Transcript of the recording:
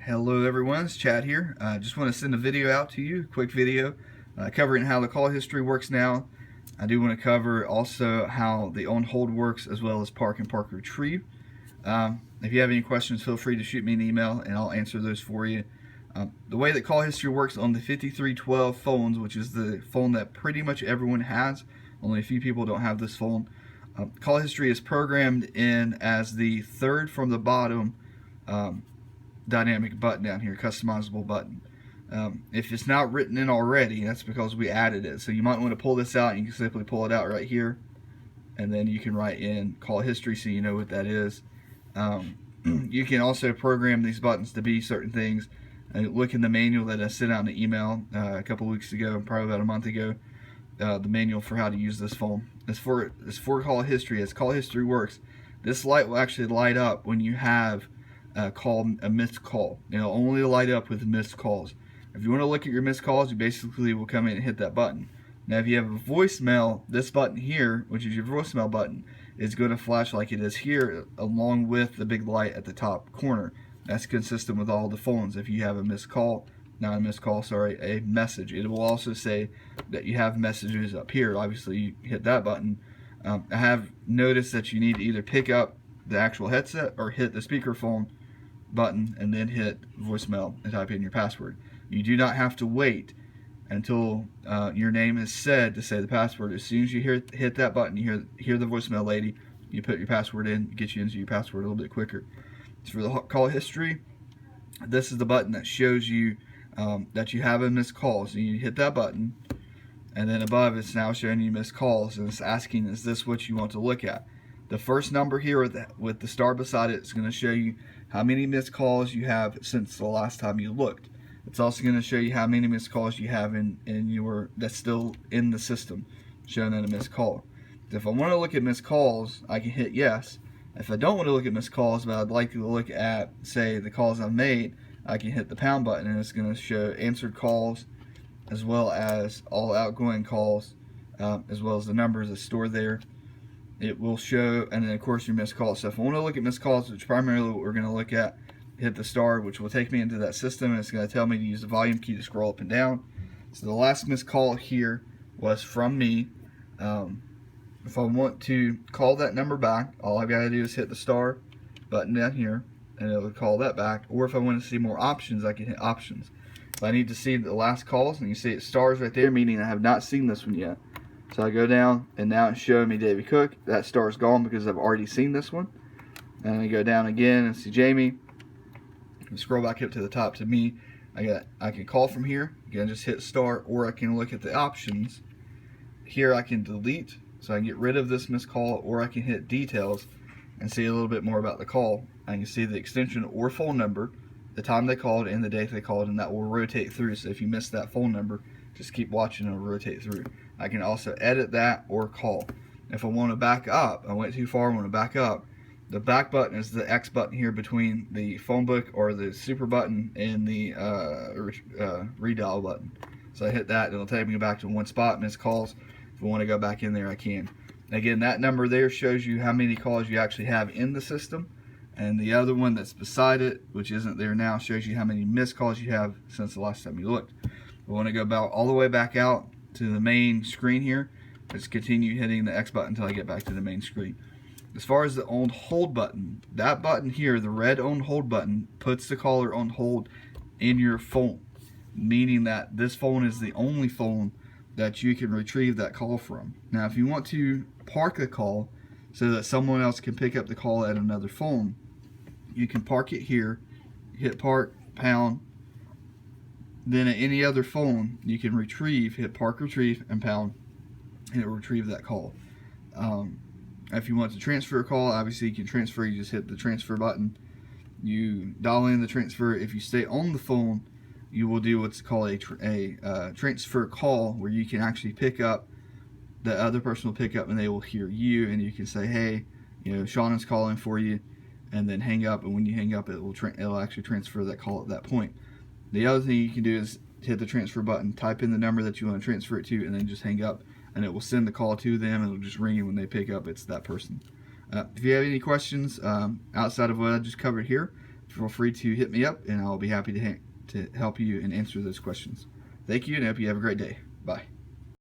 Hello everyone, it's Chad here. I just want to send a video out to you, quick video, covering how the call history works now. I do want to cover also how the on hold works, as well as park and park retrieve. If you have any questions, feel free to shoot me an email and I'll answer those for you. The way that call history works on the 5312 phones, which is the phone that pretty much everyone has, only a few people don't have this phone. Call history is programmed in as the third from the bottom dynamic button down here, customizable button. If it's not written in already, that's because we added it. So you might want to pull this out, and you can simply pull it out right here, and then you can write in call history so you know what that is. You can also program these buttons to be certain things. Look in the manual that I sent out in the email a couple weeks ago, probably about a month ago. The manual for how to use this phone. As for call history, as call history works, this light will actually light up when you have a missed call. It'll only light up with missed calls. If you want to look at your missed calls, you basically will come in and hit that button. Now if you have a voicemail, this button here, which is your voicemail button, is going to flash like it is here, along with the big light at the top corner. That's consistent with all the phones. If you have a missed call, not a missed call, sorry, a message, it will also say that you have messages up here. Obviously you hit that button. I have noticed that you need to either pick up the actual headset or hit the speakerphone button and then hit voicemail and type in your password. You do not have to wait until your name is said to say the password. As soon as you hit that button, you hear the voicemail lady, you put your password in, get you into your password a little bit quicker. So for the call history, this is the button that shows you that you have a missed call. So you hit that button, and then above it's now showing you missed calls, and it's asking, is this what you want to look at? The first number here with the star beside it is going to show you how many missed calls you have since the last time you looked. It's also going to show you how many missed calls you have that's still in the system, showing in a missed call. If I want to look at missed calls, I can hit yes. If I don't want to look at missed calls, but I'd like to look at, say, the calls I've made, I can hit the pound button, and it's going to show answered calls, as well as all outgoing calls, as well as the numbers that's stored there. It will show, and then of course your missed calls. So if I want to look at missed calls, which is primarily what we're going to look at, hit the star, which will take me into that system, and it's going to tell me to use the volume key to scroll up and down. So the last missed call here was from me. If I want to call that number back, all I've got to do is hit the star button down here, and it will call that back. Or if I want to see more options, I can hit options. If I need to see the last calls, and you see it stars right there, meaning I have not seen this one yet. So I go down, and now it's showing me Davy Cook. That star's gone because I've already seen this one. And I go down again and see Jamie. And scroll back up to the top to me. I can call from here. Again, just hit star, or I can look at the options. Here I can delete, so I can get rid of this missed call, or I can hit details and see a little bit more about the call. I can see the extension or phone number, the time they called, and the date they called, and that will rotate through. So if you miss that phone number, just keep watching and it'll rotate through. I can also edit that or call. If I want to back up, I went too far, I want to back up. The back button is the X button here between the phone book or the super button and the redial button. So I hit that, and it'll take me back to one spot, missed calls. If I want to go back in there, I can. Again, that number there shows you how many calls you actually have in the system. And the other one that's beside it, which isn't there now, shows you how many missed calls you have since the last time you looked. We want to go about all the way back out to the main screen here. Let's continue hitting the X button until I get back to the main screen. As far as the on hold button, that button here, the red on hold button, puts the caller on hold in your phone, meaning that this phone is the only phone that you can retrieve that call from. Now if you want to park the call so that someone else can pick up the call at another phone, you can park it here, hit park, pound. Then at any other phone, you can retrieve, hit park, retrieve, and pound, and it will retrieve that call. If you want to transfer a call, obviously you can transfer. You just hit the transfer button. You dial in the transfer. If you stay on the phone, you will do what's called a transfer call, where you can actually pick up, the other person will pick up, and they will hear you, and you can say, hey, Sean is calling for you, and then hang up. And when you hang up, it'll actually transfer that call at that point. The other thing you can do is hit the transfer button, type in the number that you want to transfer it to, and then just hang up, and it will send the call to them, and it'll just ring, and when they pick up, it's that person. If you have any questions outside of what I just covered here, feel free to hit me up, and I'll be happy to help you and answer those questions. Thank you, and I hope you have a great day. Bye.